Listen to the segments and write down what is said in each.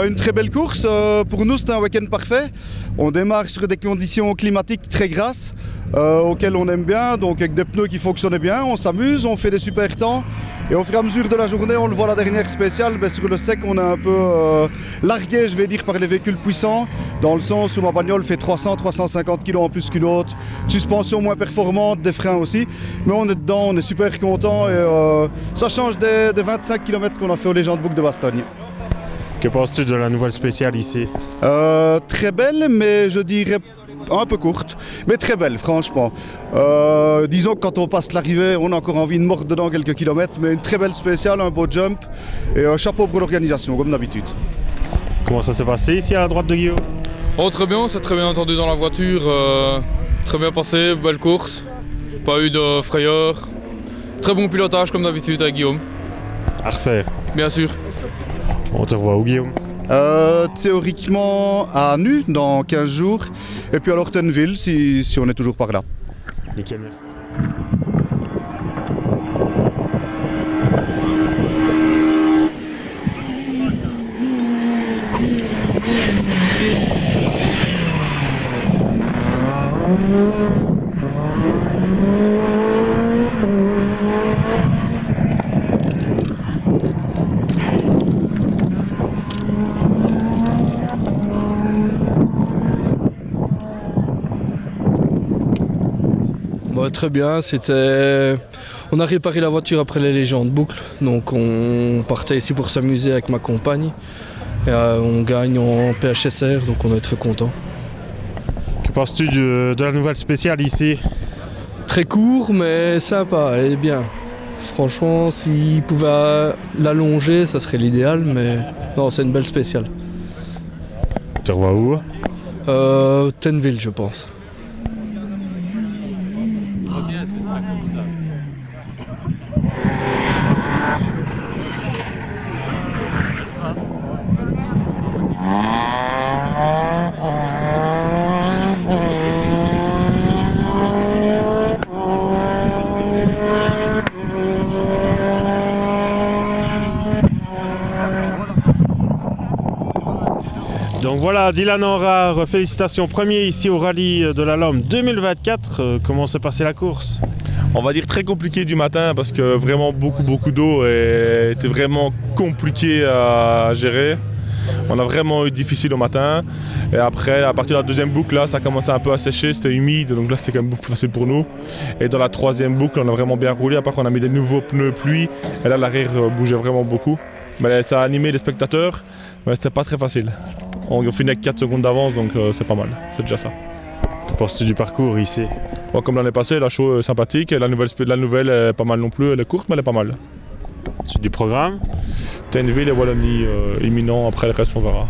Une très belle course, pour nous c'est un week-end parfait. On démarre sur des conditions climatiques très grasses auxquelles on aime bien, donc avec des pneus qui fonctionnent bien, on s'amuse, on fait des super temps et au fur et à mesure de la journée, on le voit la dernière spéciale, sur le sec on est un peu largué je vais dire par les véhicules puissants, dans le sens où ma bagnole fait 300-350 kg en plus qu'une autre, suspension moins performante, des freins aussi, mais on est dedans, on est super content et ça change des 25 km qu'on a fait aux Légendes Boucles de Bastogne. Que penses-tu de la nouvelle spéciale ici? Très belle, mais je dirais un peu courte, mais très belle, franchement. Disons que quand on passe l'arrivée, on a encore envie de mordre dedans quelques kilomètres, mais une très belle spéciale, un beau jump et un chapeau pour l'organisation, comme d'habitude. Comment ça s'est passé ici à la droite de Guillaume? Oh, très bien, on s'est très bien entendu dans la voiture, très bien passé, belle course, pas eu de frayeur, très bon pilotage comme d'habitude avec Guillaume. À refaire? Bien sûr. On te revoit où, Guillaume? Théoriquement à Nu dans 15 jours et puis à Lortenville si on est toujours par là. Nickel, merci. Très bien, on a réparé la voiture après les Légendes Boucles, donc on partait ici pour s'amuser avec ma compagne. Et, on gagne en PHSR, donc on est très content. Que penses-tu de la nouvelle spéciale ici? Très court mais sympa, elle est bien. Franchement, s'il pouvait l'allonger, ça serait l'idéal, mais non, c'est une belle spéciale. Tu revois où? Tenville, je pense. Donc voilà, Dylan Enrard, félicitations, premier ici au rallye de la Lomme 2024. Comment s'est passée la course? On va dire très compliqué du matin parce que vraiment beaucoup d'eau et était vraiment compliqué à gérer. On a vraiment eu difficile au matin et après à partir de la deuxième boucle là ça a commencé un peu à sécher, c'était humide donc là c'était quand même beaucoup plus facile pour nous. Et dans la troisième boucle on a vraiment bien roulé à part qu'on a mis des nouveaux pneus pluie et là l'arrière bougeait vraiment beaucoup. Mais ça a animé les spectateurs mais c'était pas très facile. On finit avec 4 secondes d'avance donc c'est pas mal, c'est déjà ça. Que penses-tu du parcours ici? Bon, comme l'année passée, la show est sympathique et la nouvelle est pas mal non plus, elle est courte mais elle est pas mal. C'est du programme? Tainville et Wallonie imminent, après le reste on verra.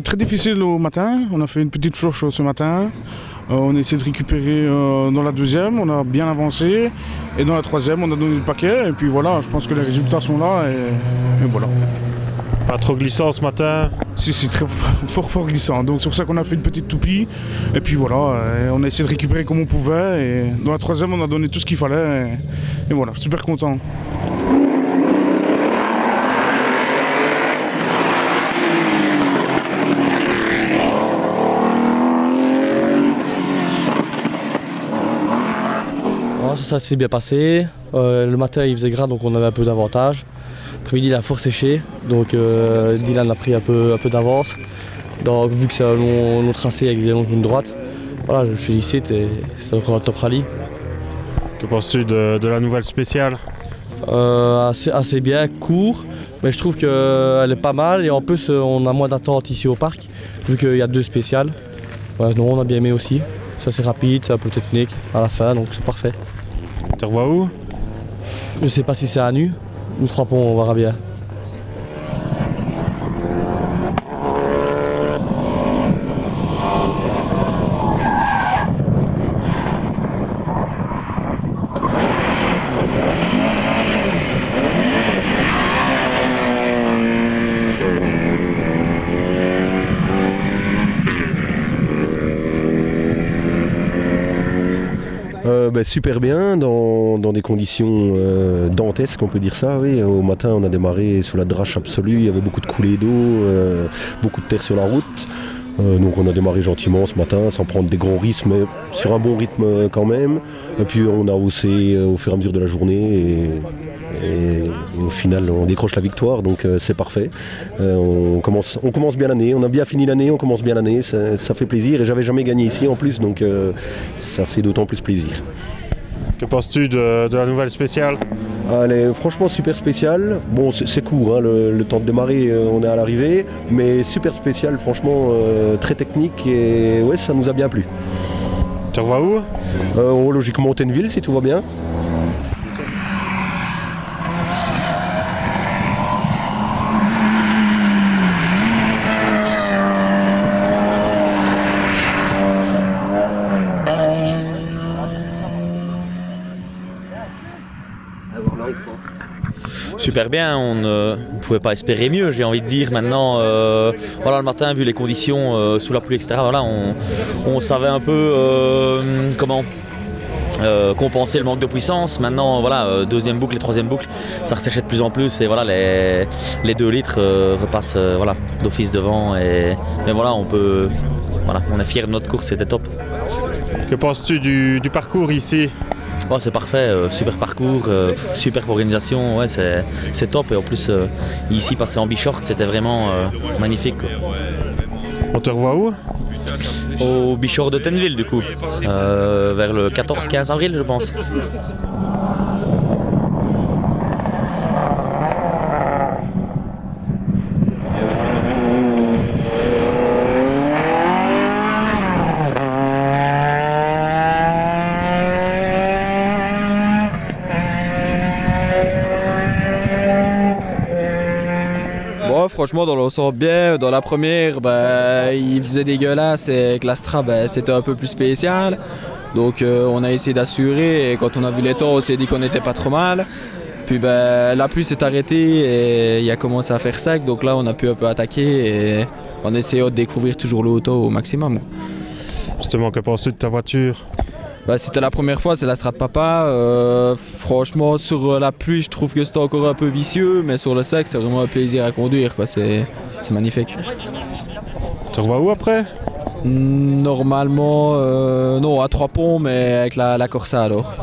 Très difficile au matin, on a fait une petite floche ce matin, on a essayé de récupérer dans la deuxième, on a bien avancé et dans la troisième on a donné le paquet et puis voilà, je pense que les résultats sont là et voilà. Pas trop glissant ce matin? Si, c'est très fort glissant, donc c'est pour ça qu'on a fait une petite toupie et puis voilà, on a essayé de récupérer comme on pouvait et dans la troisième on a donné tout ce qu'il fallait et voilà, super content. Ça s'est bien passé. Le matin il faisait gras donc on avait un peu d'avantage. Après-midi il a fort séché donc Dylan a pris un peu d'avance. Donc vu que c'est un long tracé avec des longues lignes droites, voilà, je le félicite et c'est encore un top rallye. Que penses-tu de la nouvelle spéciale? Assez bien, court, mais je trouve qu'elle est pas mal et en plus on a moins d'attente ici au parc vu qu'il y a 2 spéciales. Ouais, non, on a bien aimé aussi. Ça c'est rapide, c'est un peu technique à la fin donc c'est parfait. Tu revois où? Je sais pas si c'est à nu. Nous 3 ponts, on verra bien. Super bien, dans des conditions dantesques, on peut dire ça. Oui. Au matin, on a démarré sous la drache absolue, il y avait beaucoup de coulées d'eau, beaucoup de terre sur la route. Donc on a démarré gentiment ce matin, sans prendre des gros risques, mais sur un bon rythme quand même. Et puis on a haussé au fur et à mesure de la journée et au final on décroche la victoire, donc c'est parfait. On commence bien l'année, on a bien fini l'année, on commence bien l'année, ça fait plaisir et j'avais jamais gagné ici en plus, donc ça fait d'autant plus plaisir. Que penses-tu de la nouvelle spéciale? Elle est franchement super spéciale. Bon, c'est court, hein, le temps de démarrer, on est à l'arrivée, mais super spéciale, franchement très technique et ouais, ça nous a bien plu. Tu revois où? Logiquement Tainville si tout va bien. Super bien, on ne pouvait pas espérer mieux, j'ai envie de dire. Maintenant, voilà, le matin, vu les conditions sous la pluie, etc., voilà, on savait un peu comment compenser le manque de puissance. Maintenant, voilà, deuxième boucle et troisième boucle, ça resséchait de plus en plus et voilà, les 2 litres repassent voilà, d'office devant. Mais voilà, on est fiers de notre course, c'était top. Que penses-tu du parcours ici? Oh, c'est parfait, super parcours, super organisation, ouais, c'est top. Et en plus, ici, passer en B-short, c'était vraiment magnifique, quoi. On te revoit où? Au B-short de Tainville, du coup, vers le 14-15 avril, je pense. franchement, dans l'ensemble bien. Dans la première, il faisait dégueulasse et avec l'Astra, c'était un peu plus spécial. Donc on a essayé d'assurer et quand on a vu les temps, on s'est dit qu'on n'était pas trop mal. Puis la pluie s'est arrêtée et il a commencé à faire sec. Donc là, on a pu un peu attaquer et en essayant de découvrir toujours le auto au maximum. Justement, que penses-tu de ta voiture? C'était la première fois, c'est l'Astra de papa. Franchement, sur la pluie, je trouve que c'était encore un peu vicieux, mais sur le sec, c'est vraiment un plaisir à conduire. C'est magnifique. Tu revois où après? Normalement, non, à Trois Ponts, mais avec la Corsa alors.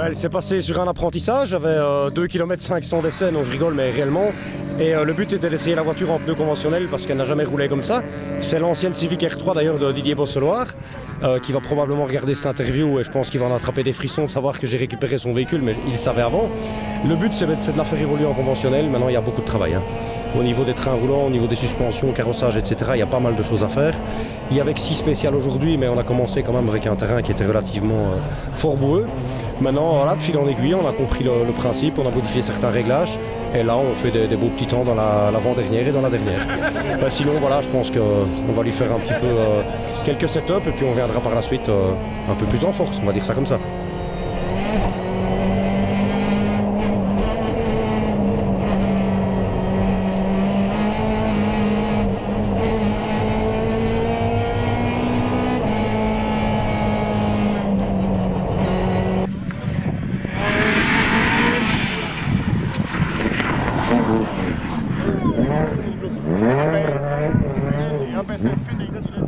Elle s'est passée sur un apprentissage, j'avais 2 km 500 d'essai, non je rigole mais réellement. Et le but était d'essayer la voiture en pneu conventionnel parce qu'elle n'a jamais roulé comme ça. C'est l'ancienne Civic R3 d'ailleurs de Didier Bosseloir qui va probablement regarder cette interview et je pense qu'il va en attraper des frissons de savoir que j'ai récupéré son véhicule, mais il le savait avant. Le but c'est de la faire évoluer en conventionnel, maintenant il y a beaucoup de travail. Au niveau des trains roulants, au niveau des suspensions, carrossage, etc. Il y a pas mal de choses à faire. Il y avait que 6 spéciales aujourd'hui, mais on a commencé quand même avec un terrain qui était relativement fort boueux. Maintenant, voilà, de fil en aiguille, on a compris le principe, on a modifié certains réglages. Et là, on fait des beaux petits temps dans l'avant-dernière et dans la dernière. Sinon, voilà, je pense qu'on va lui faire un petit peu quelques setups et puis on viendra par la suite un peu plus en force, on va dire ça comme ça. Ja, ben zijn vind ik